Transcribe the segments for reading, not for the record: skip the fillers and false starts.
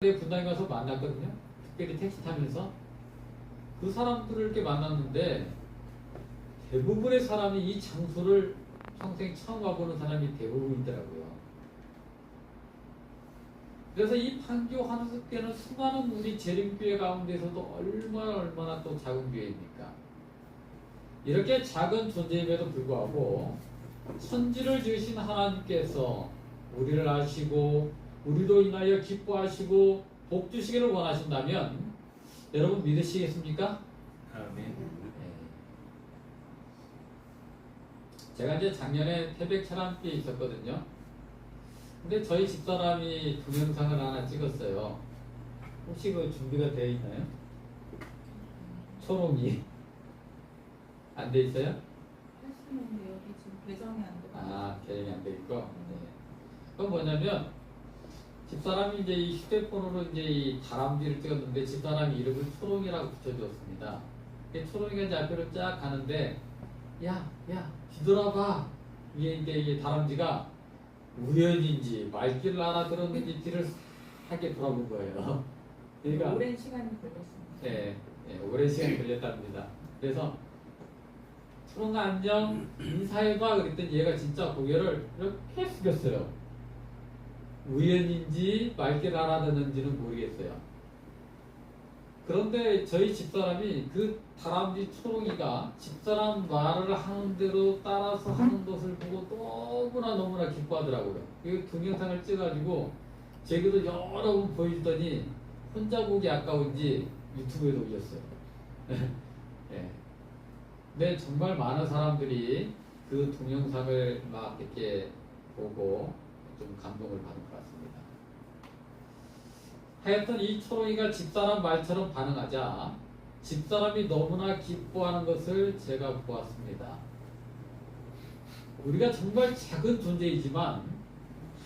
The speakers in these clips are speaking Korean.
분당에 가서 만났거든요. 특별히 택시 타면서 그 사람들을 이렇게 만났는데 대부분의 사람이 이 장소를 평생 처음 와보는 사람이 대부분이더라고요. 그래서 이 판교 한석교는 수많은 우리 재림교회 가운데서도 얼마나 또 작은 교회입니까? 이렇게 작은 존재임에도 불구하고 천지를 지으신 하나님께서 우리를 아시고 우리로 인하여 기뻐하시고 복 주시기를 원하신다면 여러분 믿으시겠습니까? 아멘. 제가 이제 작년에 태백 차람교에 있었거든요. 근데 저희 집사람이 동영상을 하나 찍었어요. 혹시 그 준비가 되어 있나요? 초롱이 안 돼 있어요? 했었는데 여기 지금 배정이 안 돼. 개념이 안 돼 있고. 네. 그건 뭐냐면 집사람이 이제 이 휴대폰으로 이제 이 다람쥐를 찍었는데 집사람이 이름을 초롱이라고 붙여주었습니다. 초롱이가 이제 앞으로 쫙 가는데 야 뒤돌아봐. 이게 다람쥐가 우연인지 말귀를 알아들었는지 뒤를 하게 돌아본 거예요. 그러니까 오랜 시간이 걸렸습니다. 네, 오랜 시간이 걸렸답니다. 그래서 초롱아 안녕 인사해봐 그랬더니 얘가 진짜 고개를 이렇게 숙였어요. 우연인지 말귀를 알아듣는지는 모르겠어요. 그런데 저희 집사람이 그 다람쥐 초롱이가 집사람 말을 하는 대로 따라서 하는 것을 보고 너무나 기뻐하더라고요. 그 동영상을 찍어가지고 제게도 여러 번 보여주더니 혼자 보기 아까운지 유튜브에도 올렸어요. 네. 근데 정말 많은 사람들이 그 동영상을 막 이렇게 보고 좀 감동을 받은 것 같습니다. 하여튼 이 초롱이가 집사람 말처럼 반응하자 집사람이 너무나 기뻐하는 것을 제가 보았습니다. 우리가 정말 작은 존재이지만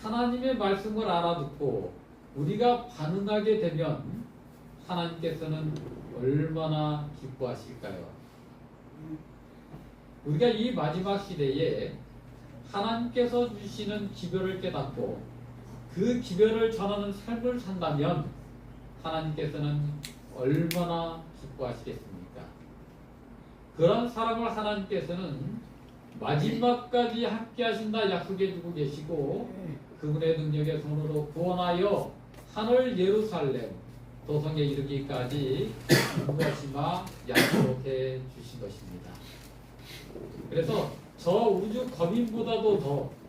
하나님의 말씀을 알아듣고 우리가 반응하게 되면 하나님께서는 얼마나 기뻐하실까요? 우리가 이 마지막 시대에 하나님께서 주시는 기별을 깨닫고 그 기별을 전하는 삶을 산다면 하나님께서는 얼마나 기뻐하시겠습니까? 그런 사람을 하나님께서는 마지막까지 함께 하신다 약속해 주고 계시고 그분의 능력의 손으로 구원하여 하늘 예루살렘 도성에 이르기까지 인도하시마 약속해 주신 것입니다. 그래서 저 우주 거민보다도 더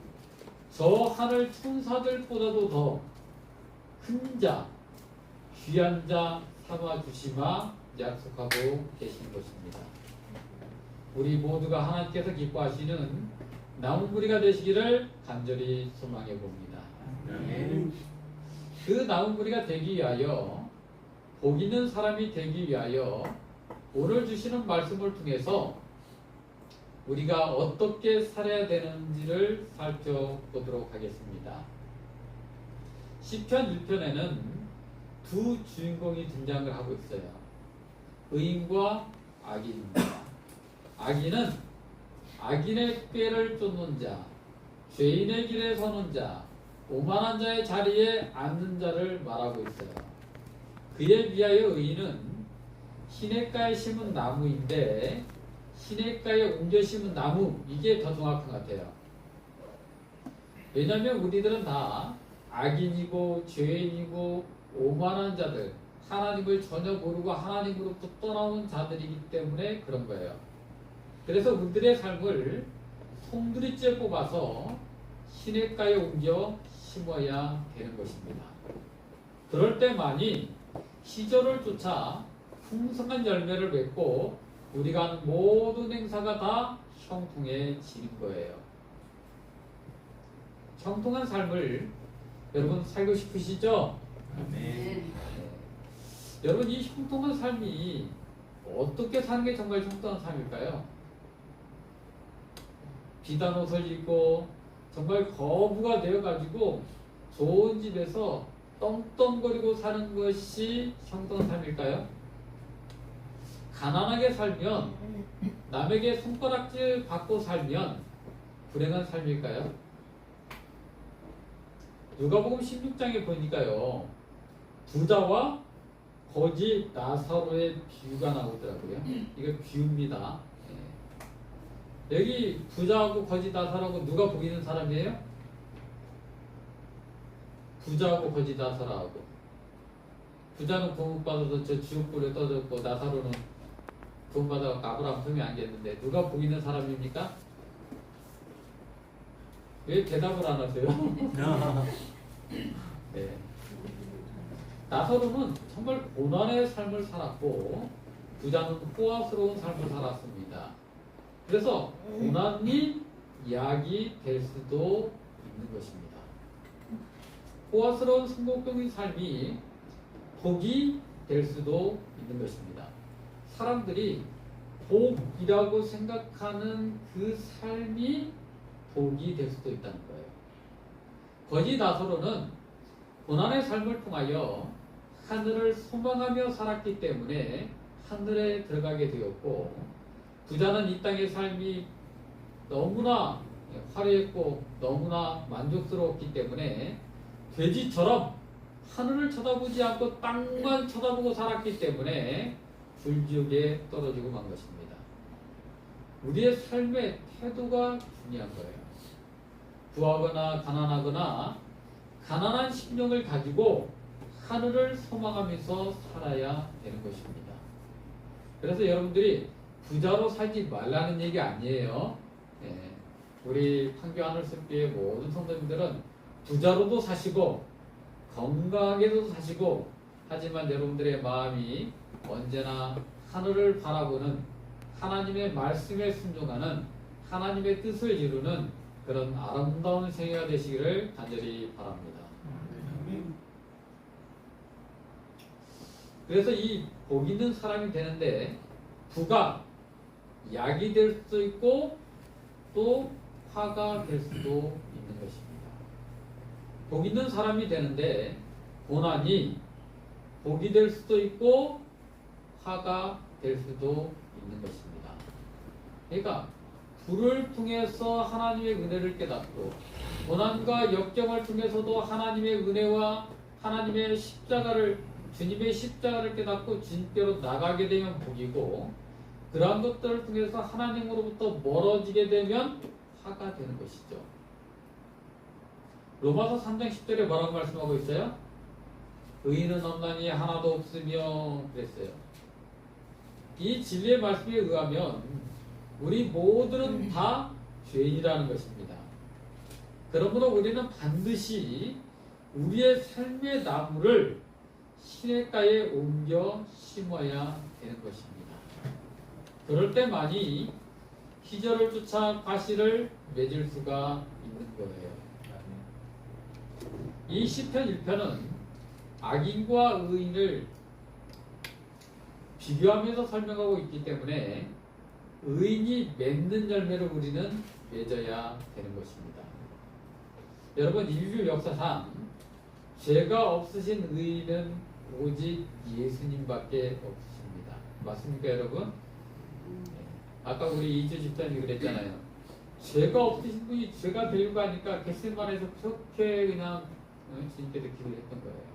저 하늘 천사들보다도 더 큰 자, 귀한 자 삼아주시마 약속하고 계신 것입니다. 우리 모두가 하나님께서 기뻐하시는 나무뿌리가 되시기를 간절히 소망해 봅니다. 그 나무뿌리가 되기 위하여 복 있는 사람이 되기 위하여 오늘 주시는 말씀을 통해서 우리가 어떻게 살아야 되는지를 살펴보도록 하겠습니다. 시편 1편에는 두 주인공이 등장을 하고 있어요. 의인과 악인입니다. 악인은 악인의 꾀를 쫓는 자, 죄인의 길에 서는 자, 오만한 자의 자리에 앉는 자를 말하고 있어요. 그에 비하여 의인은 시냇가에 심은 나무인데 시냇가에 옮겨 심은 나무, 이게 더 정확한 것 같아요. 왜냐하면 우리들은 다 악인이고 죄인이고 오만한 자들, 하나님을 전혀 모르고 하나님으로부터 떠나온 자들이기 때문에 그런 거예요. 그래서 우리들의 삶을 송두리째 뽑아서 시냇가에 옮겨 심어야 되는 것입니다. 그럴 때만이 시절을 쫓아 풍성한 열매를 맺고 우리가 하는 모든 행사가 다 형통해지는 거예요. 형통한 삶을 여러분 살고 싶으시죠? 아멘. 여러분 이 형통한 삶이 어떻게 사는 게 정말 형통한 삶일까요? 비단 옷을 입고 정말 거부가 되어가지고 좋은 집에서 떵떵거리고 사는 것이 형통한 삶일까요? 가난하게 살면 남에게 손가락질 받고 살면 불행한 삶일까요? 누가복음 16장에 보니까요 부자와 거지 나사로의 비유가 나오더라고요. 이거 비유입니다. 예. 여기 부자하고 거지 나사로하고 누가 복 있는 사람이에요? 부자하고 거지 나사로하고. 부자는 구원받아서 저 지옥불에 떠졌고 나사로는 구원받아서 아브라함 품에 안겼는데 누가 복 있는 사람입니까? 왜 대답을 안 하세요? 네. 나사로는 정말 고난의 삶을 살았고 부자는 호화스러운 삶을 살았습니다. 그래서 고난이 약이 될 수도 있는 것입니다. 호화스러운 성공적인 삶이 복이 될 수도 있는 것입니다. 사람들이 복이라고 생각하는 그 삶이 복이 될 수도 있다는 거예요. 거지 나사로는 고난의 삶을 통하여 하늘을 소망하며 살았기 때문에 하늘에 들어가게 되었고, 부자는 이 땅의 삶이 너무나 화려했고 너무나 만족스러웠기 때문에 돼지처럼 하늘을 쳐다보지 않고 땅만 쳐다보고 살았기 때문에 불지옥에 떨어지고 만 것입니다. 우리의 삶의 태도가 중요한 거예요. 부하거나 가난하거나 가난한 심령을 가지고 하늘을 소망하면서 살아야 되는 것입니다. 그래서 여러분들이 부자로 살지 말라는 얘기 아니에요. 예. 우리 판교 하늘숲교회 모든 성도님들은 부자로도 사시고 건강하게도 사시고, 하지만 여러분들의 마음이 언제나 하늘을 바라보는, 하나님의 말씀에 순종하는, 하나님의 뜻을 이루는 그런 아름다운 생애가 되시기를 간절히 바랍니다. 그래서 이 복 있는 사람이 되는데 부가 약이 될 수도 있고 또 화가 될 수도 있는 것입니다. 복 있는 사람이 되는데 고난이 복이 될 수도 있고 화가 될 수도 있는 것입니다. 그러니까 불을 통해서 하나님의 은혜를 깨닫고 고난과 역경을 통해서도 하나님의 은혜와 하나님의 십자가를, 주님의 십자가를 깨닫고 주님께로 나가게 되면 복이고, 그러한 것들을 통해서 하나님으로부터 멀어지게 되면 화가 되는 것이죠. 로마서 3장 10절에 뭐라고 말씀하고 있어요? 의인은 없나니 하나도 없으며 그랬어요. 이 진리의 말씀에 의하면 우리 모두는 다 죄인이라는 것입니다. 그러므로 우리는 반드시 우리의 삶의 나무를 시냇가에 옮겨 심어야 되는 것입니다. 그럴 때만이 희절을 쫓아 과실을 맺을 수가 있는 거예요. 이 시편 1편은 악인과 의인을 비교하면서 설명하고 있기 때문에 의인이 맺는 열매를 우리는 맺어야 되는 것입니다. 여러분, 인류 역사상 죄가 없으신 의인은 오직 예수님밖에 없습니다. 맞습니까, 여러분? 아까 우리 이주 집사님이 그랬잖아요. 죄가 없으신 분이 죄가 되려고 하니까 겟세마네에서 그렇게 그냥 주님께서 기도를 했던 거예요.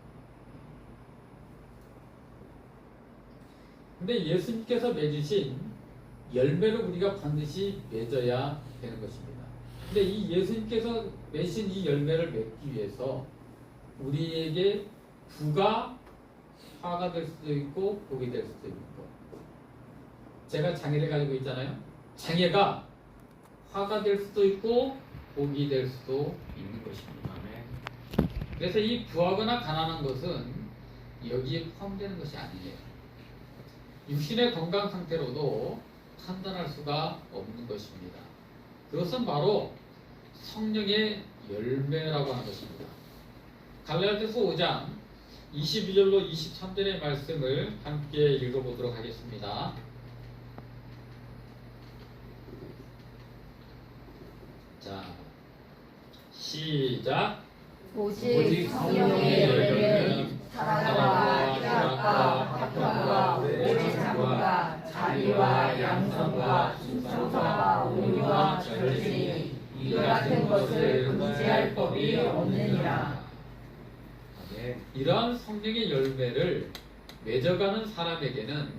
근데 예수님께서 맺으신 열매를 우리가 반드시 맺어야 되는 것입니다. 근데 이 예수님께서 맺으신 이 열매를 맺기 위해서 우리에게 부가 화가 될 수도 있고 복이 될 수도 있고, 제가 장애를 가지고 있잖아요. 장애가 화가 될 수도 있고 복이 될 수도 있는 것입니다. 그래서 이 부하거나 가난한 것은 여기에 포함되는 것이 아니에요. 육신의 건강 상태로도 판단할 수가 없는 것입니다. 그것은 바로 성령의 열매라고 하는 것입니다. 갈라디아서 5장 22절로 23절의 말씀을 함께 읽어보도록 하겠습니다. 자, 시작. 오직 성령의 열매는 사랑과 희락과 화평과 오래 참과 자비와 양선과 충성과 온유와 절제니 이와 같은 것을 금지할 법이 없느니라. 이러한 성령의 열매를 맺어가는 사람에게는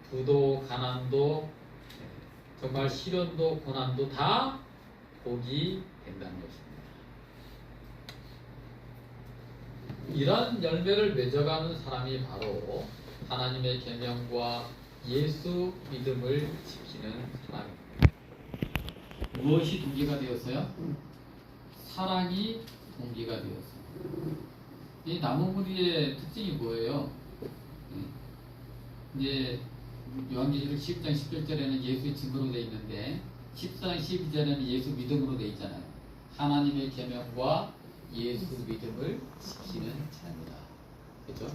부도, 가난도, 정말 시련도, 고난도 다 복이 된다는 것입니다. 이러한 열매를 맺어가는 사람이 바로 하나님의 계명과 예수 믿음을 지키는 사람입니다. 무엇이 동기가 되었어요? 사랑이 동기가 되었어요. 이 나무무리의 특징이 뭐예요? 이제 요한계시록 10장 17절에는 예수의 증거로 되어 있는데 14장 12절에는 예수 믿음으로 되어 있잖아요. 하나님의 계명과 예수 믿음을 지키는 자입니다. 그렇죠?